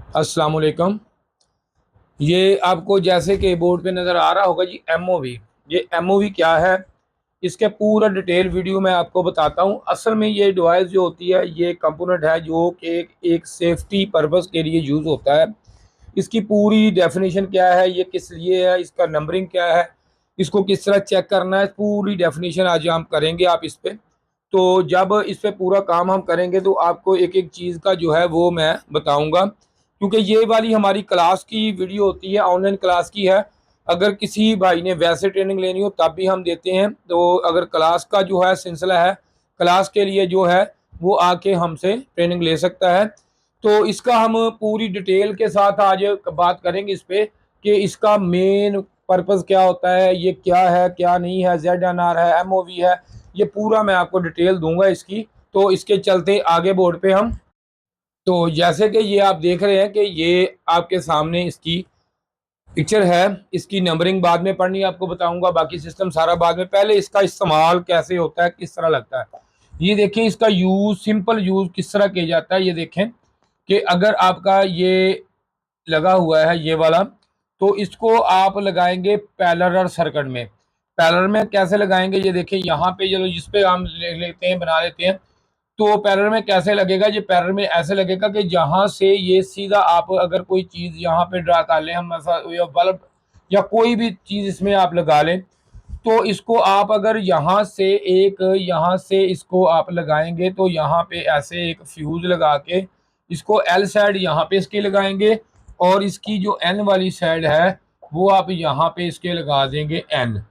अस्सलाम वालेकुम। ये आपको जैसे कि बोर्ड पे नज़र आ रहा होगा जी एमओवी। ये एमओवी क्या है, इसके पूरा डिटेल वीडियो मैं आपको बताता हूँ। असल में ये डिवाइस जो होती है ये कंपोनेंट है जो कि एक सेफ्टी पर्पज़ के लिए यूज़ होता है। इसकी पूरी डेफिनेशन क्या है, ये किस लिए है, इसका नंबरिंग क्या है, इसको किस तरह चेक करना है, पूरी डेफिनेशन आज हम करेंगे आप इस पे। तो जब इस पे पूरा काम हम करेंगे तो आपको एक एक चीज़ का जो है वो मैं बताऊंगा, क्योंकि ये वाली हमारी क्लास की वीडियो होती है, ऑनलाइन क्लास की है। अगर किसी भाई ने वैसे ट्रेनिंग लेनी हो तब भी हम देते हैं। तो अगर क्लास का जो है सिलसिला है, क्लास के लिए जो है वो आके हमसे ट्रेनिंग ले सकता है। तो इसका हम पूरी डिटेल के साथ आज बात करेंगे इस पे कि इसका मेन पर्पस क्या होता है, ये क्या है क्या नहीं है, ZNR है, MOV है, ये पूरा मैं आपको डिटेल दूंगा इसकी। तो इसके चलते आगे बोर्ड पे हम, तो जैसे कि ये आप देख रहे हैं कि ये आपके सामने इसकी पिक्चर है। इसकी नंबरिंग बाद में पढ़नी आपको बताऊंगा, बाकी सिस्टम सारा बाद में। पहले इसका इस्तेमाल कैसे होता है, किस तरह लगता है, ये देखें। इसका यूज, सिंपल यूज किस तरह किया जाता है, ये देखें कि अगर आपका ये लगा हुआ है ये वाला, तो इसको आप लगाएंगे पैरेलल सर्किट में। पैरेलल में कैसे लगाएंगे, ये देखें यहाँ पे, चलो जिस पे हम ले लेते हैं, बना लेते हैं। तो पैरेलल में कैसे लगेगा, ये पैरेलल में ऐसे लगेगा कि जहां से ये सीधा, आप अगर कोई चीज यहाँ पे ड्रा कर लें, हम या बल्ब या कोई भी चीज इसमें आप लगा लें, तो इसको आप अगर यहाँ से एक, यहाँ से इसको आप लगाएंगे तो यहाँ पे ऐसे एक फ्यूज लगा के इसको एल साइड यहाँ पे इसके लगाएंगे, और इसकी जो एन वाली साइड है वो आप यहाँ पे इसके लगा देंगे एन।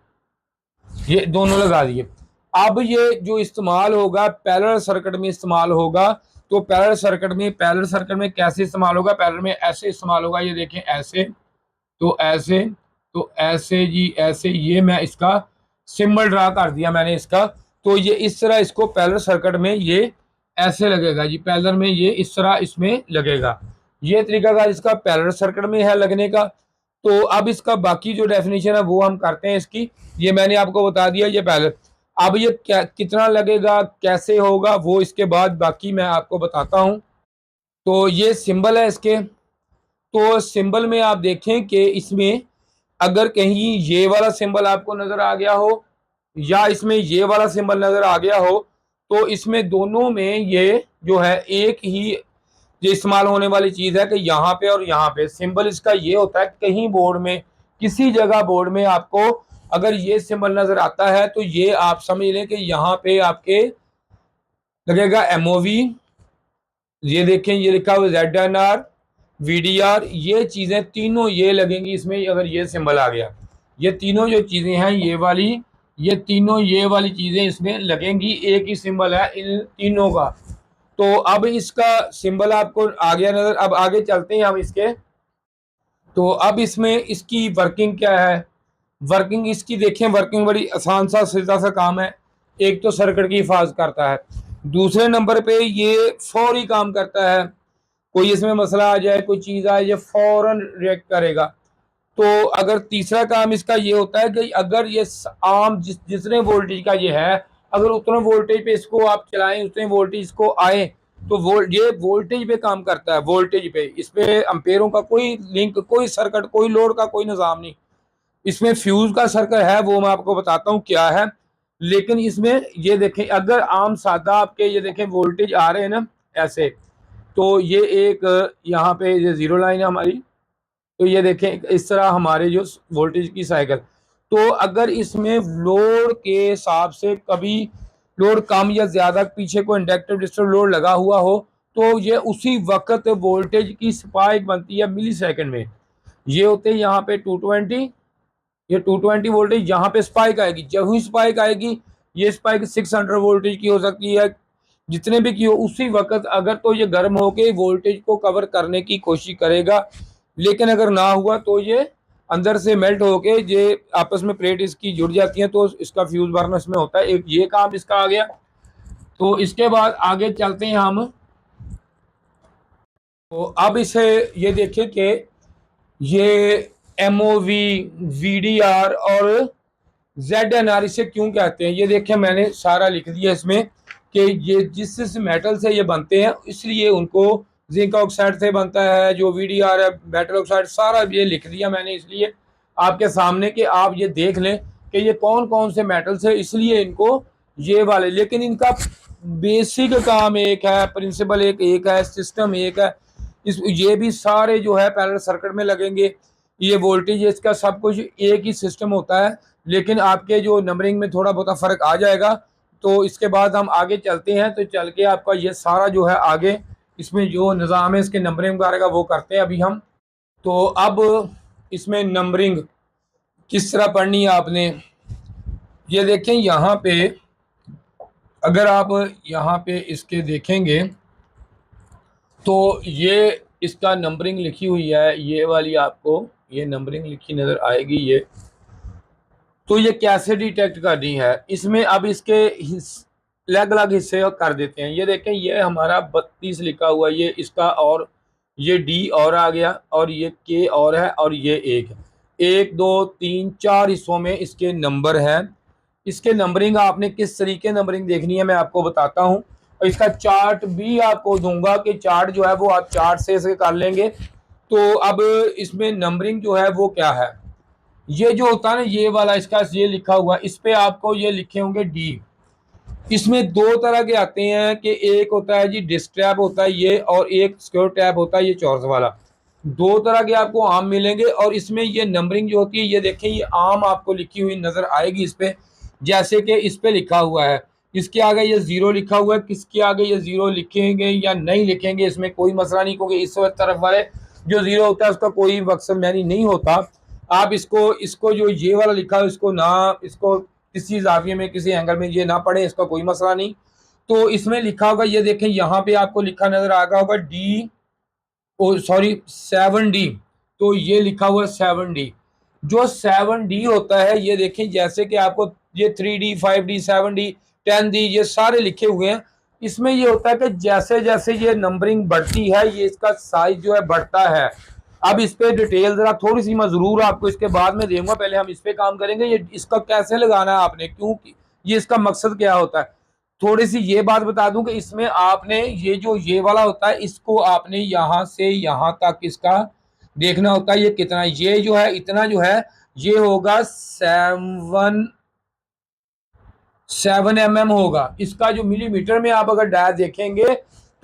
ये दोनों लगा दिए। अब ये जो इस्तेमाल होगा पैरेलल सर्किट में इस्तेमाल होगा। तो पैरेलल सर्किट में कैसे इस्तेमाल होगा, पैरेलल में ऐसे इस्तेमाल होगा, ये देखें ऐसे, तो ऐसे, तो ऐसे जी ऐसे, ये मैं इसका सिंबल ड्रा कर दिया मैंने इसका। तो ये इस तरह इसको पैरेलल सर्किट में ये ऐसे लगेगा जी, पैरेलल में ये इस तरह इसमें लगेगा। ये तरीका का इसका पैरेलल सर्किट में है लगने का। तो अब इसका बाकी जो डेफिनेशन है वो हम करते हैं इसकी। ये मैंने आपको बता दिया ये पैरेलल। अब ये क्या कितना लगेगा, कैसे होगा, वो इसके बाद बाकी मैं आपको बताता हूँ। तो ये सिंबल है इसके। तो सिंबल में आप देखें कि इसमें अगर कहीं ये वाला सिंबल आपको नजर आ गया हो या इसमें ये वाला सिंबल नजर आ गया हो, तो इसमें दोनों में ये जो है एक ही जो इस्तेमाल होने वाली चीज है कि यहाँ पे और यहाँ पे सिंबल इसका ये होता है। कहीं बोर्ड में, किसी जगह बोर्ड में आपको अगर ये सिंबल नजर आता है तो ये आप समझ लें कि यहाँ पे आपके लगेगा MOV। ये देखें ये लिखा हुआ ZNR, VDR, ये चीजें तीनों ये लगेंगी इसमें। अगर ये सिंबल आ गया, ये तीनों जो चीजें हैं ये वाली, ये तीनों ये वाली चीजें इसमें लगेंगी। एक ही सिंबल है इन तीनों का। तो अब इसका सिंबल आपको आ गया नजर। अब आगे चलते हैं हम इसके। तो अब इसमें इसकी वर्किंग क्या है, वर्किंग इसकी देखें। वर्किंग बड़ी आसान सा सीधा सा काम है। एक तो सर्किट की हिफाजत करता है, दूसरे नंबर पे ये फौरी काम करता है। कोई इसमें मसला आ जाए, कोई चीज़ आए, ये फौरन रिएक्ट करेगा। तो अगर तीसरा काम इसका ये होता है कि अगर ये आम जितने वोल्टेज का ये है, अगर उतने वोल्टेज पे इसको आप चलाएं, उतने वोल्टेज इसको आए, तो ये वोल्टेज पे काम करता है। वोल्टेज पे, इस पे अम्पेयरों का कोई लिंक, कोई सर्किट, कोई लोड का कोई निज़ाम नहीं। इसमें फ्यूज का सर्किट है, वो मैं आपको बताता हूँ क्या है। लेकिन इसमें ये देखें, अगर आम सादा आपके ये देखें वोल्टेज आ रहे हैं ना ऐसे, तो ये एक यहाँ पे ये जीरो लाइन है हमारी। तो ये देखें इस तरह हमारे जो वोल्टेज की साइकिल। तो अगर इसमें लोड के हिसाब से कभी लोड कम या ज़्यादा, पीछे कोई इंडक्टिव डिस्टर्ब लोड लगा हुआ हो, तो ये उसी वक्त वोल्टेज की स्पाइक बनती है मिली सेकेंड में। ये होते हैं यहाँ पे 220, ये 220 वोल्टेज यहाँ पे स्पाइक आएगी। जब ही स्पाइक आएगी, ये स्पाइक 600 वोल्टेज की हो सकती है, जितने भी की हो उसी वक्त। अगर तो ये गर्म होके वोल्टेज को कवर करने की कोशिश करेगा, लेकिन अगर ना हुआ तो ये अंदर से मेल्ट होके ये आपस में प्लेट इसकी जुड़ जाती है, तो इसका फ्यूज बर्नर इसमें होता है। एक ये काम इसका आ गया। तो इसके बाद आगे चलते हैं हम। तो अब इसे ये देखिए कि ये MOV, VDR और ZNR इसे क्यों कहते हैं, ये देखें मैंने सारा लिख दिया इसमें कि ये जिस मेटल से ये बनते हैं इसलिए उनको जिंक ऑक्साइड से बनता है, जो VDR है मेटल ऑक्साइड, सारा ये लिख दिया मैंने इसलिए आपके सामने कि आप ये देख लें कि ये कौन कौन से मेटल्स है, इसलिए इनको ये वाले, लेकिन इनका बेसिक काम एक है, प्रिंसिपल एक है, सिस्टम एक है। ये भी सारे जो है पैरेलल सर्किट में लगेंगे, ये वोल्टेज इसका सब कुछ एक ही सिस्टम होता है, लेकिन आपके जो नंबरिंग में थोड़ा बहुत फ़र्क आ जाएगा। तो इसके बाद हम आगे चलते हैं, तो चल के आपका ये सारा जो है आगे इसमें जो निज़ाम है इसके नंबरिंग वगैरह का वो करते हैं अभी हम। तो अब इसमें नंबरिंग किस तरह पढ़नी है आपने, ये देखें यहाँ पे, अगर आप यहाँ पे इसके देखेंगे तो ये इसका नंबरिंग लिखी हुई है, ये वाली आपको ये नंबरिंग लिखी नज़र आएगी ये। तो ये कैसे डिटेक्ट करनी है, इसमें अब इसके अलग अलग हिस्से कर देते हैं। ये देखें ये हमारा 32 लिखा हुआ, ये इसका, और ये D और आ गया, और ये K और है, और ये 1 2 3 4 हिस्सों में इसके नंबर हैं। इसके नंबरिंग आपने किस तरीके नंबरिंग देखनी है मैं आपको बताता हूँ, और इसका चार्ट भी आपको दूंगा कि चार्ट जो है वो आप चार्ट से कर लेंगे। तो अब इसमें नंबरिंग जो है वो क्या है, ये जो होता है ना ये वाला इसका ये लिखा हुआ, इस पे आपको ये लिखे होंगे D। इसमें दो तरह के आते हैं कि एक होता है जी डिस्क टैब होता है ये, और एक स्क्वायर टैब होता है ये चौरस वाला। दो तरह के आपको आम मिलेंगे, और इसमें ये नंबरिंग जो होती है ये देखें ये आम आपको लिखी हुई नजर आएगी इस पे, जैसे कि इस पे लिखा हुआ है, इसके आगे ये 0 लिखा हुआ है, किसके आगे ये 0 लिखेंगे या नहीं लिखेंगे इसमें कोई मसला नहीं, क्योंकि इस तरफ वाले जो 0 होता है उसका कोई मकसद यानी नहीं होता। आप इसको जो ये वाला लिखा है इसको ना, इसको किसी जाविये में किसी एंगल में ये ना पढ़े, इसका कोई मसला नहीं। तो इसमें लिखा होगा, ये देखें यहाँ पे आपको लिखा नजर आ गया होगा D, सॉरी 7D। तो ये लिखा हुआ 7D, जो 7D होता है ये देखें, जैसे कि आपको ये 3D 5D 7D 10D ये सारे लिखे हुए हैं। इसमें ये होता है कि जैसे जैसे ये नंबरिंग बढ़ती है ये इसका साइज जो है बढ़ता है। अब इस पे डिटेल जरा थोड़ी सी मैं जरूर आपको इसके बाद में दूंगा, पहले हम इस पे काम करेंगे, ये इसका कैसे लगाना है आपने, क्यों ये इसका मकसद क्या होता है। थोड़ी सी ये बात बता दूं कि इसमें आपने ये जो ये वाला होता है इसको आपने यहाँ से यहाँ तक इसका देखना होता है, ये कितना, ये जो है इतना जो है ये होगा 7 mm होगा। इसका जो मिलीमीटर में आप अगर डाया देखेंगे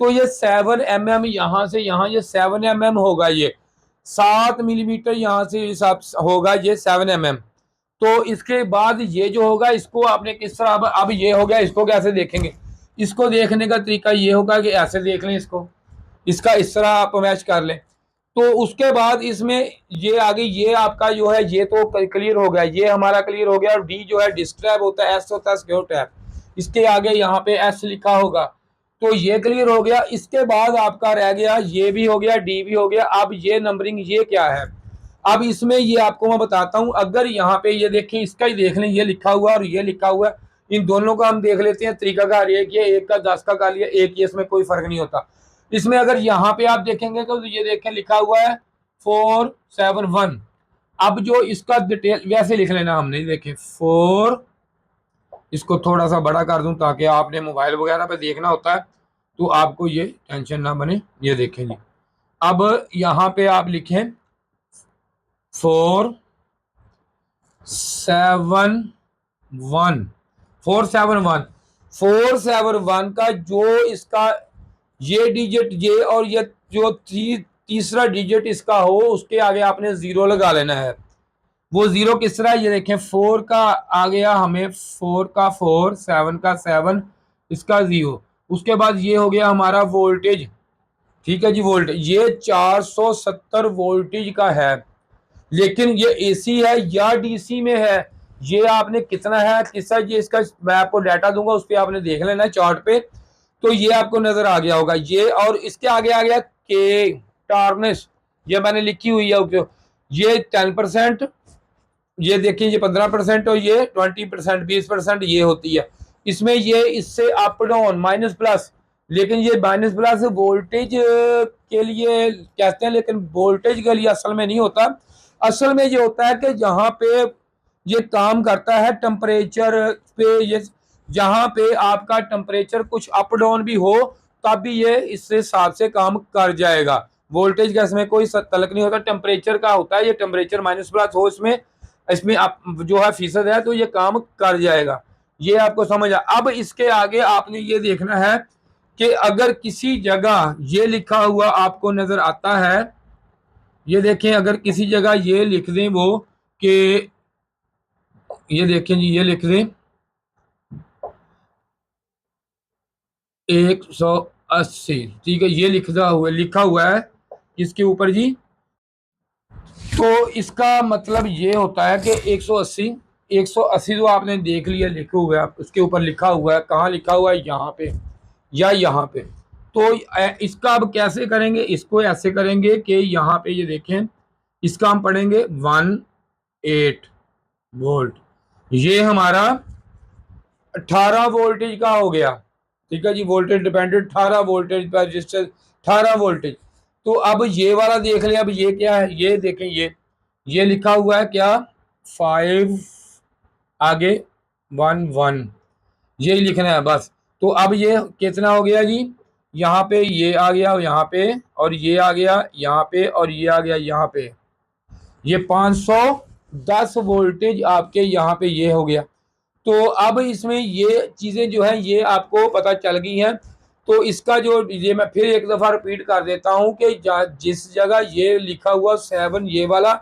तो ये 7 mm यहाँ से यहाँ ये 7 mm होगा, ये 7 मिलीमीटर यहाँ से हिसाब होगा ये 7 mm। तो इसके बाद ये जो होगा इसको आपने किस तरह, अब ये हो गया, इसको कैसे देखेंगे, इसको देखने का तरीका ये होगा कि ऐसे देख लें इसको, इसका इस तरह आप मैच कर लें। तो उसके बाद इसमें ये आगे ये आपका जो है ये तो क्लियर हो गया, ये हमारा क्लियर हो गया। और D जो है डिस्क टैब होता है, S होता है स्क्वायर टैब, इसके आगे यहाँ पे S लिखा होगा, तो ये क्लियर हो गया। इसके बाद आपका रह गया ये भी हो गया, D भी हो गया। अब ये नंबरिंग ये क्या है, अब इसमें ये आपको मैं बताता हूं। अगर यहाँ पे ये देखें, इसका ही देख लें, ये लिखा हुआ और ये लिखा हुआ है, इन दोनों का हम देख लेते हैं तरीका कार, एक का 10 का लिया, एक ये, इसमें कोई फर्क नहीं होता। इसमें अगर यहाँ पे आप देखेंगे तो ये देखें लिखा हुआ है 471। अब जो इसका डिटेल वैसे लिख लेना हमने, देखें 4, इसको थोड़ा सा बड़ा कर दूं ताकि आपने मोबाइल वगैरह पे देखना होता है तो आपको ये टेंशन ना बने। ये देखें जी, अब यहाँ पे आप लिखें 471 471 का जो इसका ये डिजिट ये और ये जो तीसरा डिजिट इसका हो उसके आगे आपने 0 लगा लेना है। वो 0 किस तरह, ये देखें 4 का आ गया हमें, 4 का 4, 7 का 7, इसका 0। उसके बाद ये हो गया हमारा वोल्टेज, ठीक है जी, वोल्टेज ये 470 वोल्टेज का है, लेकिन ये AC है या DC में है, ये आपने कितना है किसका, ये इसका मैं आपको डाटा दूंगा, उस पर आपने देख लेना चार्ट पे, तो ये आपको नजर आ गया होगा ये। और इसके आगे आ गया के टार्नेस, ये मैंने लिखी हुई है, ये 10%, ये देखिए ये 15%, और ये 20% 20% ये होती है। इसमें ये इससे अप डाउन माइनस प्लस, लेकिन ये माइनस प्लस वोल्टेज के लिए कहते हैं, लेकिन वोल्टेज के लिए असल में नहीं होता। असल में ये होता है कि जहाँ पे ये काम करता है टेम्परेचर पे, ये जहाँ पे आपका टेम्परेचर कुछ अप डाउन भी हो तब भी ये इससे साथ से काम कर जाएगा। वोल्टेज का इसमें कोई तलक नहीं होता, टेम्परेचर का होता है, ये टेम्परेचर माइनस प्लस हो इसमें इसमें आप जो है फीसद है तो ये काम कर जाएगा। ये आपको समझ आ। अब इसके आगे आपने ये देखना है कि अगर किसी जगह ये लिखा हुआ आपको नजर आता है, ये देखें अगर किसी जगह ये लिख दें वो कि ये देखें जी, ये लिख दें 180, ठीक है, ये लिखा हुआ है इसके ऊपर जी। तो इसका मतलब ये होता है कि 180 जो आपने देख लिया लिखा हुआ है, उसके ऊपर लिखा हुआ है, कहाँ लिखा हुआ है, यहाँ पे या यहाँ पे। तो इसका अब कैसे करेंगे, इसको ऐसे करेंगे कि यहाँ पे ये देखें, इसका हम पढ़ेंगे 18 वोल्ट, ये हमारा 18 वोल्टेज का हो गया, ठीक है जी, वोल्टेज डिपेंडेंट 18 वोल्टेज पर रजिस्टर 18 वोल्टेज। तो अब ये वाला देख लें, अब ये क्या है, ये देखें, ये लिखा हुआ है क्या 5 आगे 1 ये लिखना है बस। तो अब ये कितना हो गया जी, यहाँ पे ये आ गया यहाँ पे, और ये आ गया यहाँ पे, और ये आ गया यहाँ पे, ये 510 वोल्टेज आपके यहाँ पे ये हो गया। तो अब इसमें ये चीज़ें जो है ये आपको पता चल गई हैं। तो इसका जो ये मैं फिर एक दफ़ा रिपीट कर देता हूँ कि जिस जगह ये लिखा हुआ 7 ये वाला,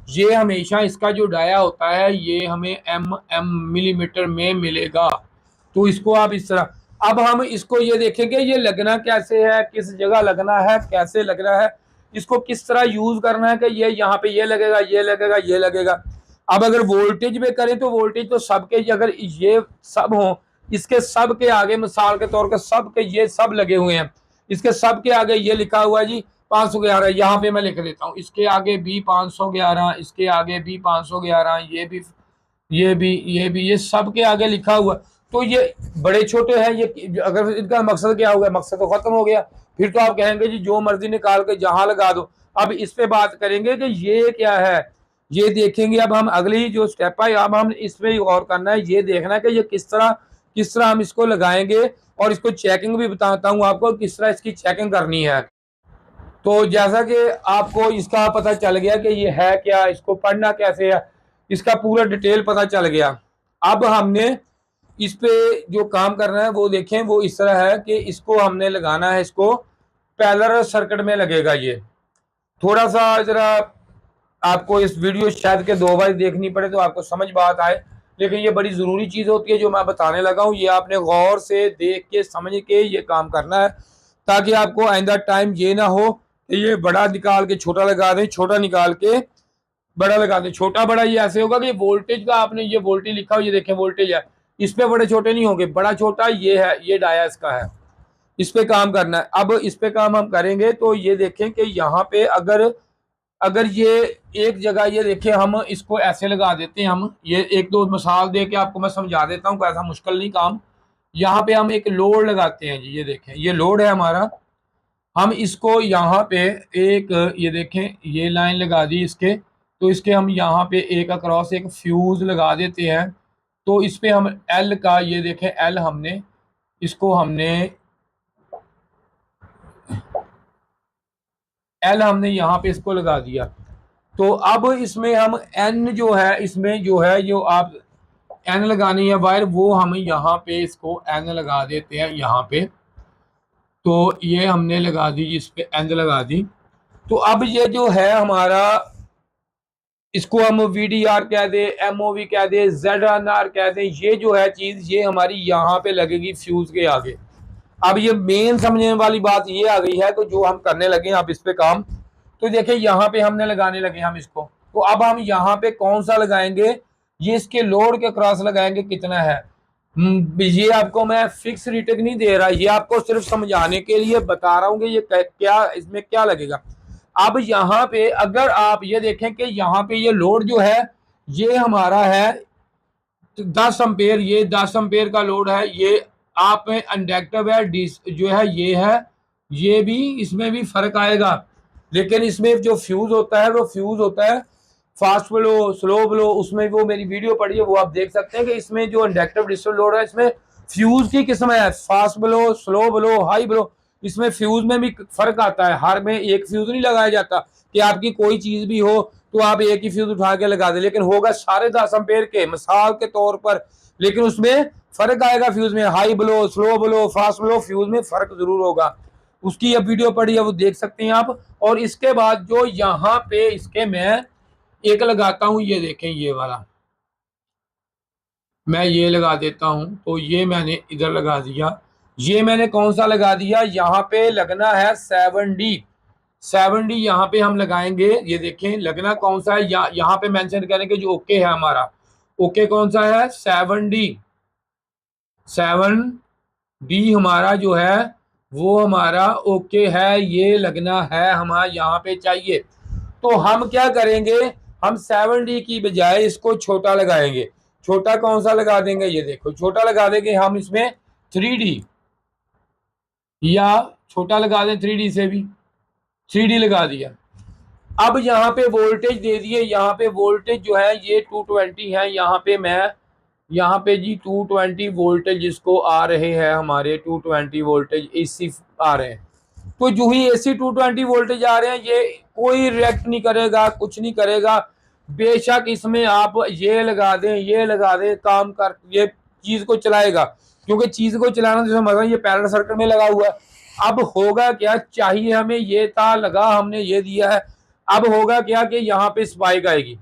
ये हमेशा इसका जो डाया होता है ये हमें एम मिलीमीटर में मिलेगा। तो इसको आप इस तरह, अब हम इसको ये देखेंगे ये लगना कैसे है, किस जगह लगना है, कैसे लगना है, इसको किस तरह यूज करना है कि ये यहाँ पे ये लगेगा, ये लगेगा, ये लगेगा। अब अगर वोल्टेज पे करें तो वोल्टेज तो सबके, अगर ये सब हो, इसके सब के आगे मिसाल के तौर पर सब के ये सब लगे हुए हैं, इसके सब के आगे ये लिखा हुआ है जी 511, यहाँ पे मैं लिख देता हूँ, इसके आगे भी 511, इसके आगे भी 511, ये सब के आगे लिखा हुआ। तो ये बड़े छोटे हैं, ये अगर इनका मकसद क्या होगा, मकसद तो खत्म हो गया, फिर तो आप कहेंगे जी जो मर्जी निकाल के जहां लगा दो। अब इस पे बात करेंगे कि ये क्या है, ये देखेंगे। अब हम अगली जो स्टेप है, अब हम इसमें गौर करना है, ये देखना है कि ये किस तरह हम इसको लगाएंगे, और इसको चेकिंग भी बताता हूँ आपको किस तरह इसकी चेकिंग करनी है। तो जैसा कि आपको इसका पता चल गया कि ये है क्या, इसको पढ़ना कैसे है, इसका पूरा डिटेल पता चल गया। अब हमने इस पे जो काम करना है वो देखें, वो इस तरह है कि इसको हमने लगाना है, इसको पैरेलल सर्किट में लगेगा। ये थोड़ा सा जरा आपको इस वीडियो शायद के 2 बार देखनी पड़े तो आपको समझ बात आए, लेकिन ये बड़ी ज़रूरी चीज़ होती है जो मैं बताने लगा हूँ। ये आपने गौर से देख के समझ के ये काम करना है, ताकि आपको आइंदा टाइम ये ना हो कि ये बड़ा निकाल के छोटा लगा दें, छोटा निकाल के बड़ा लगा दें। छोटा बड़ा ये ऐसे होगा कि वोल्टेज का आपने ये वोल्टेज लिखा हो, ये देखें वोल्टेज है, इस पे बड़े छोटे नहीं होंगे, बड़ा छोटा ये है, ये डाया इसका है, इस पे काम करना है। अब इस पे काम हम करेंगे तो ये देखें कि यहाँ पे अगर ये एक जगह, ये देखें हम इसको ऐसे लगा देते हैं, हम ये एक दो मिसाल दे के आपको मैं समझा देता हूँ, ऐसा मुश्किल नहीं काम। यहाँ पे हम एक लोड लगाते हैं जी, ये देखें ये लोड है हमारा, हम इसको यहाँ पे एक ये देखें ये लाइन लगा दी इसके, तो इसके हम यहाँ पे एक अक्रॉस एक फ्यूज लगा देते हैं। तो इस पे हम एल का, ये देखें एल हमने इसको यहाँ पे इसको लगा दिया। तो अब इसमें हम एन जो है, इसमें जो है जो आप एन लगानी है वायर, वो हम यहाँ पे इसको एन लगा देते हैं यहाँ पे। तो ये हमने लगा दी, इस पे एन लगा दी। तो अब ये जो है हमारा, इसको हम VDR कह दे, MOV कह दे, ZNR कह दे, ये जो है चीज़ ये हमारी यहाँ पे लगेगी फ्यूज के आगे। अब ये मेन समझने वाली बात ये आ गई है, तो जो हम करने लगे आप इस पे काम, तो देखिए यहाँ पे हमने लगाने लगे हम इसको। तो अब हम यहाँ पे कौन सा लगाएंगे, ये इसके लोड के क्रॉस लगाएंगे, कितना है। ये आपको मैं फिक्स रेटिंग नहीं दे रहा, ये आपको सिर्फ समझाने के लिए बता रहा हूँ कि ये क्या इसमें क्या लगेगा। अब यहाँ पे अगर आप ये देखें कि यहाँ पे ये लोड जो है ये हमारा है 10 एम्पेयर, ये 10 एम्पेयर का लोड है, ये आप में इंडक्टिव है, जो है ये है, ये भी इसमें भी फर्क आएगा। लेकिन इसमें जो फ्यूज होता है वो फ्यूज होता है फास्ट फ्लो, स्लो फ्लो, उसमें वो मेरी वीडियो पड़ी है, वो आप देख सकते हैं कि इसमें जो इंडक्टिव डिस्टर्ब लोड है इसमें फ्यूज की किस्म है, fast blow, slow blow, high blow, इसमें फ्यूज में भी फर्क आता है, हर में एक फ्यूज नहीं लगाया जाता कि आपकी कोई चीज भी हो तो आप एक ही फ्यूज उठा के लगा दे, लेकिन होगा सारे 10 एम्पेयर के मिसाल के तौर पर, लेकिन उसमें फर्क आएगा फ्यूज में, high blow, slow blow, fast blow, fuse में फर्क जरूर होगा। उसकी अब वीडियो पड़ी है वो देख सकते हैं आप। और इसके बाद जो यहाँ पे इसके मैं एक लगाता हूं, ये देखें ये वाला मैं ये लगा देता हूं, तो ये मैंने इधर लगा दिया। ये मैंने कौन सा लगा दिया, यहाँ पे लगना है 7D। 7D यहाँ पे हम लगाएंगे, ये देखें लगना कौन सा है, यहाँ पे मेंशन करेंगे जो ओके है हमारा। ओके कौन सा है, 7D। 7D हमारा जो है वो हमारा ओके है, ये लगना है हमारा यहाँ पे चाहिए। तो हम क्या करेंगे, हम 7D की बजाय इसको छोटा लगाएंगे। छोटा कौन सा लगा देंगे, ये देखो छोटा लगा देंगे हम इसमें 3D, या छोटा लगा दें 3D से भी, 3D लगा दिया। अब यहाँ पे वोल्टेज दे दिए, यहाँ पे वोल्टेज जो है ये 220 है, यहाँ पे मैं यहाँ पे जी 220 वोल्टेज जिसको आ रहे हैं हमारे 220 वोल्टेज AC आ रहे हैं। तो जो ही AC 220 वोल्टेज आ रहे हैं ये कोई रिएक्ट नहीं करेगा, कुछ नहीं करेगा। बेशक इसमें आप ये लगा दें, ये लगा दें, काम कर ये चीज को चलाएगा, क्योंकि चीज को चलाना जैसे मतलब ये पैरेलल सर्किट में लगा हुआ है। अब होगा क्या, चाहिए हमें ये तार लगा, हमने ये दिया है। अब होगा क्या कि यहाँ पे स्पाइक आएगी,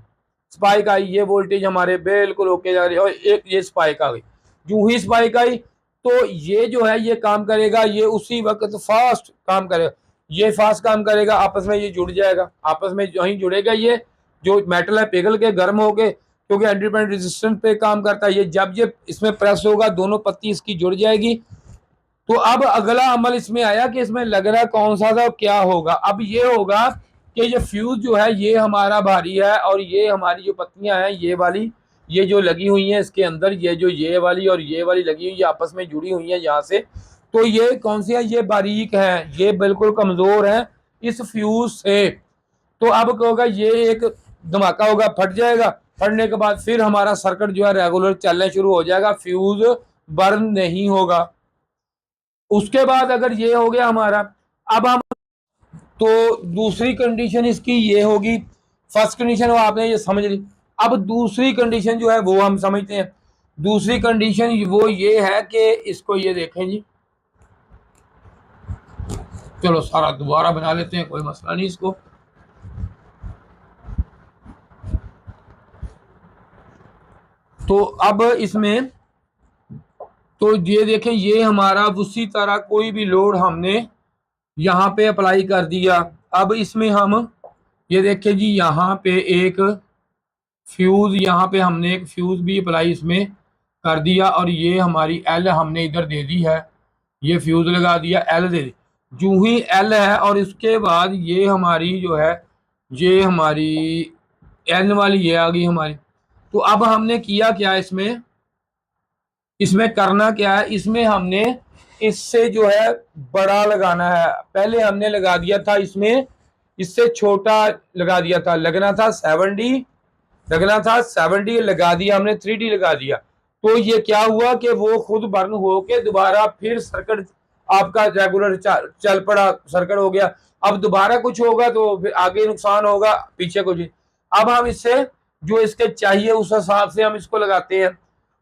स्पाइक आई, ये वोल्टेज हमारे बिल्कुल ओके जा रही है, और एक ये स्पाइक आ गई। जो ही स्पाइक आई तो ये जो है ये काम करेगा, ये उसी वक्त फास्ट काम करेगा, ये फास्ट काम करेगा, आपस में ये जुड़ जाएगा, आपस में जो ही जुड़ेगा, ये जो मेटल है पिघल के गर्म हो के, क्योंकि इंडिपेंडेंट रेजिस्टेंस पे काम करता है, ये जब ये इसमें प्रेस होगा दोनों पत्ती इसकी जुड़ जाएगी। तो अब अगला अमल इसमें आया कि इसमें लग रहा कौन सा था, क्या होगा। अब ये होगा कि ये फ्यूज जो है ये हमारा भारी है, और ये हमारी जो पत्तियां हैं ये वाली, ये जो लगी हुई हैं इसके अंदर, ये जो ये वाली और ये वाली लगी हुई है आपस में जुड़ी हुई हैं यहाँ से, तो ये कौन सी है, ये बारीक है, ये बिल्कुल कमजोर है इस फ्यूज से। तो अब क्या होगा, ये एक धमाका होगा, फट जाएगा, फटने के बाद फिर हमारा सर्किट जो है रेगुलर चलना शुरू हो जाएगा, फ्यूज बर्न नहीं होगा। उसके बाद अगर ये हो गया हमारा, अब हम तो दूसरी कंडीशन इसकी ये होगी, फर्स्ट कंडीशन वो आपने ये समझ ली। अब दूसरी कंडीशन जो है वो हम समझते हैं। दूसरी कंडीशन वो ये है कि इसको ये देखें जी, चलो सारा दोबारा बना लेते हैं, कोई मसला नहीं इसको। तो अब इसमें तो ये देखें, ये हमारा उसी तरह कोई भी लोड हमने यहाँ पे अप्लाई कर दिया। अब इसमें हम ये देखें जी, यहाँ पे एक फ्यूज, यहाँ पे हमने एक फ्यूज भी अप्लाई इसमें कर दिया, और ये हमारी L हमने इधर दे दी है, ये फ्यूज लगा दिया, L दे दी। जो ही L है और इसके बाद ये हमारी जो है ये हमारी N वाली ये आ गई हमारी। तो अब हमने किया क्या, इसमें इसमें करना क्या है, इसमें हमने इससे जो है बड़ा लगाना है। पहले हमने लगा दिया था इसमें, इससे छोटा लगा दिया था, लगना था 7D, लगना था 7D, लगा दिया हमने, 3D लगा दिया। तो ये क्या हुआ कि वो खुद बर्न हो के दोबारा फिर सर्किट आपका रेगुलर चल पड़ा, सर्किट हो गया। अब दोबारा कुछ होगा तो फिर आगे नुकसान होगा, पीछे कुछ। अब हम इससे जो इसके चाहिए उस हिसाब से हम इसको लगाते हैं।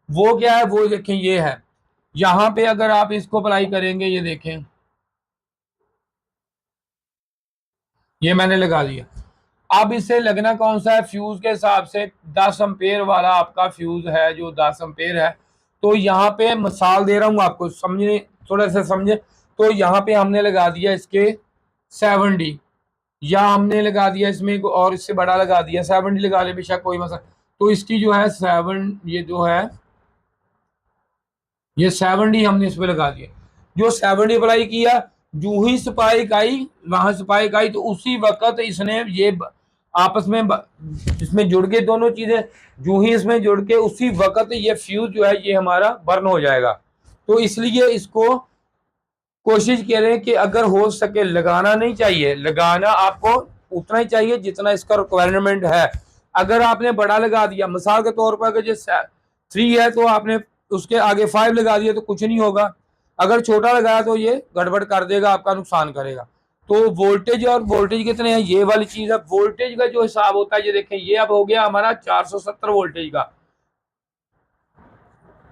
वो क्या है, वो देखें ये है, यहाँ पे अगर आप इसको अप्लाई करेंगे, ये देखें ये मैंने लगा दिया। अब इसे लगना कौन सा है, फ्यूज के हिसाब से 10 एम्पेयर वाला आपका फ्यूज है, जो 10 एम्पेयर है। तो यहाँ पे मिसाल दे रहा हूँ आपको, समझे थोड़ा सा समझे। तो यहाँ पे हमने लगा दिया इसके 7D, या हमने लगा दिया इसमें और इससे बड़ा लगा दिया, 7D लगा ले बेशक कोई मसला। तो इसकी जो है 7, ये जो है ये 7D हमने इस पे लगा दिया। जो 7D अप्लाई किया, जो ही स्पाइक आई, वहां स्पाइक आई तो उसी वक्त इसने ये आपस में इसमें जुड़ के दोनों चीजें, जो ही इसमें जुड़ के उसी वक्त ये फ्यूज जो है ये हमारा बर्न हो जाएगा। तो इसलिए इसको कोशिश करें कि अगर हो सके लगाना नहीं चाहिए, लगाना आपको उतना ही चाहिए जितना इसका रिक्वायरमेंट है। अगर आपने बड़ा लगा दिया, मिसाल के तौर पर अगर जो 3 है तो आपने उसके आगे 5 लगा दिया तो कुछ नहीं होगा। अगर छोटा लगाया तो ये गड़बड़ कर देगा, आपका नुकसान करेगा। तो वोल्टेज और वोल्टेज कितने हैं ये वाली चीज है। वोल्टेज का जो हिसाब होता है ये देखें, ये अब हो गया हमारा 470 वोल्टेज का,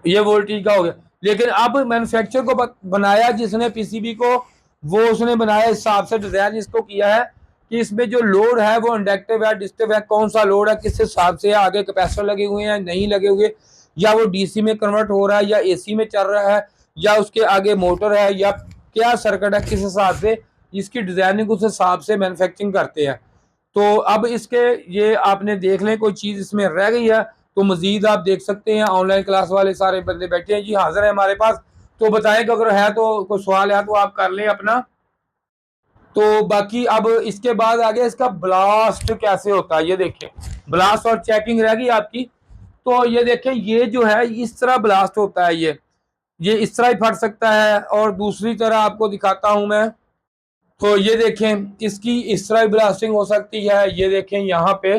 ये वोल्टेज का हो गया। लेकिन अब मैन्युफैक्चर को बनाया जिसने पीसीबी को, वो उसने बनाया इस हिसाब से डिजाइन इसको किया है कि इसमें जो लोड है वो इंडक्टिव है, डिस्ट्रिक्टिव है, कौन सा लोड है, किस हिसाब से आगे कैपेसिटर लगे हुए हैं नहीं लगे हुए, या वो डीसी में कन्वर्ट हो रहा है या एसी में चल रहा है, या उसके आगे मोटर है, या क्या सर्किट है, किस हिसाब से इसकी डिजाइनिंग उस हिसाब से मैन्युफैक्चरिंग करते हैं। तो अब इसके ये आपने देख लें कोई चीज़ इसमें रह गई है तो मजीद आप देख सकते हैं। ऑनलाइन क्लास वाले सारे बंदे बैठे हैं जी, हाजिर है हमारे पास, तो बताएं कि अगर है तो कोई सवाल है तो आप कर लें अपना। तो बाकी अब इसके बाद आगे इसका ब्लास्ट कैसे होता है ये देखें, ब्लास्ट और चेकिंग रह गई आपकी। तो ये देखें, ये जो है इस तरह ब्लास्ट होता है, ये इस तरह ही फट सकता है, और दूसरी तरह आपको दिखाता हूं मैं। तो ये देखें, इसकी इस तरह ब्लास्टिंग हो सकती है, ये देखें यहाँ पे,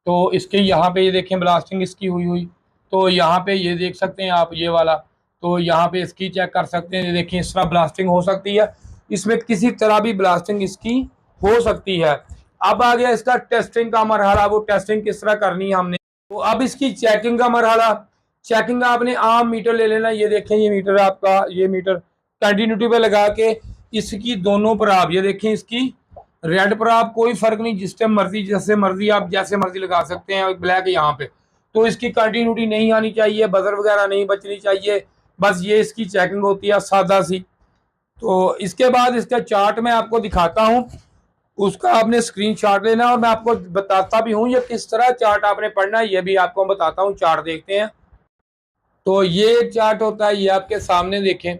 तो इसके यहाँ पे ये देखें ब्लास्टिंग इसकी हुई तो यहाँ पे ये देख सकते हैं आप ये वाला, तो यहाँ पे इसकी चेक कर सकते हैं, ये देखें इस तरह ब्लास्टिंग हो सकती है, इसमें किसी तरह भी ब्लास्टिंग इसकी हो सकती है। अब आ गया इसका टेस्टिंग का मरहला, वो टेस्टिंग किस तरह करनी है हमने। तो अब इसकी चेकिंग का मरहला, चेकिंग आपने आम मीटर ले लेना, ये देखें ये मीटर आपका, ये मीटर कंटिन्यूटी पे लगा के इसकी दोनों पर आप ये देखें, इसकी रेड पर आप कोई फर्क नहीं, जिस टाइम मर्जी जैसे मर्जी आप जैसे मर्जी लगा सकते हैं, ब्लैक यहाँ पे। तो इसकी कंटिन्यूटी नहीं आनी चाहिए, बजर वगैरह नहीं बचनी चाहिए, बस ये इसकी चेकिंग होती है सादा सी। तो इसके बाद इसका चार्ट मैं आपको दिखाता हूँ, उसका आपने स्क्रीनशॉट लेना और मैं आपको बताता भी हूँ ये किस तरह चार्ट आपने पढ़ना है, ये भी आपको बताता हूँ। चार्ट देखते हैं, तो ये चार्ट होता है, ये आपके सामने देखें,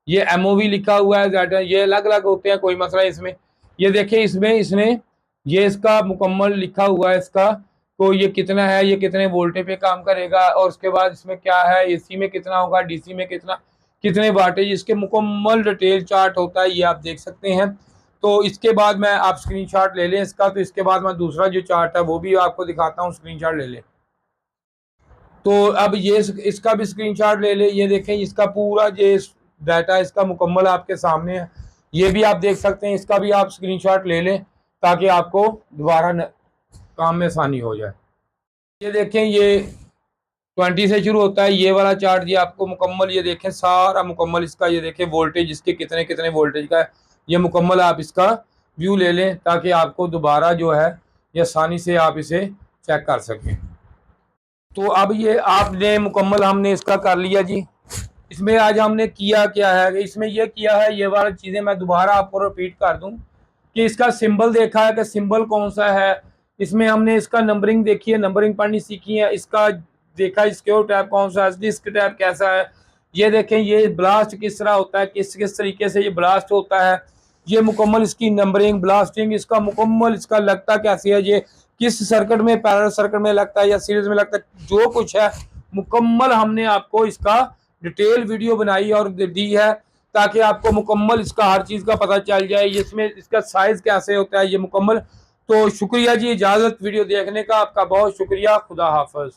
ये एमओवी लिखा हुआ है, ये अलग अलग होते हैं, कोई मसला इसमें। ये देखें इसमें इसने ये इसका मुकम्मल लिखा हुआ है इसका, तो ये कितना है, ये कितने वोल्टेज पे काम करेगा, और उसके बाद इसमें क्या है, एसी में कितना होगा, डीसी में कितना, कितने वाटेज, इसके मुकम्मल डिटेल चार्ट होता है, ये आप देख सकते हैं। तो इसके बाद मैं आप स्क्रीनशॉट ले लें इसका, तो इसके बाद मैं दूसरा जो चार्ट है वो भी आपको दिखाता हूँ, स्क्रीनशॉट ले लें। तो अब ये इसका भी स्क्रीनशॉट ले ले, ये देखें इसका पूरा ये डाटा इसका मुकम्मल आपके सामने है, ये भी आप देख सकते हैं, इसका भी आप स्क्रीनशॉट ले लें ताकि आपको दोबारा काम में आसानी हो जाए। ये देखें ये 20 से शुरू होता है ये वाला चार्ट, ये आपको मुकम्मल ये देखें सारा मुकम्मल इसका, ये देखें वोल्टेज इसके कितने कितने वोल्टेज का है, ये मुकम्मल आप इसका व्यू ले लें ताकि आपको दोबारा जो है ये आसानी से आप इसे चेक कर सकें। तो अब ये आपने मुकम्मल हमने इसका कर लिया जी। इसमें आज हमने किया क्या है, इसमें ये किया है, ये वाली चीज़ें मैं दोबारा आपको रिपीट कर दूं कि इसका सिंबल देखा है कि सिंबल कौन सा है, इसमें हमने इसका नंबरिंग देखी है, नंबरिंग पढ़नी सीखी है, इसका देखा सिक्योर टैब कौन सा है, डिस्क टैब कैसा है, ये देखें ये ब्लास्ट किस तरह होता है, किस किस तरीके से ये ब्लास्ट होता है, ये मुकम्मल इसकी नंबरिंग ब्लास्टिंग इसका मुकम्मल इसका लगता कैसे है, ये किस सर्किट में, पैरेलल सर्किट में लगता है या सीरीज में लगता है, जो कुछ है मुकम्मल हमने आपको इसका डिटेल वीडियो बनाई और दी है ताकि आपको मुकम्मल इसका हर चीज़ का पता चल जाए, इसमें इसका साइज़ कैसे होता है ये मुकम्मल। तो शुक्रिया जी, इजाज़त वीडियो देखने का, आपका बहुत शुक्रिया, खुदा हाफिज़।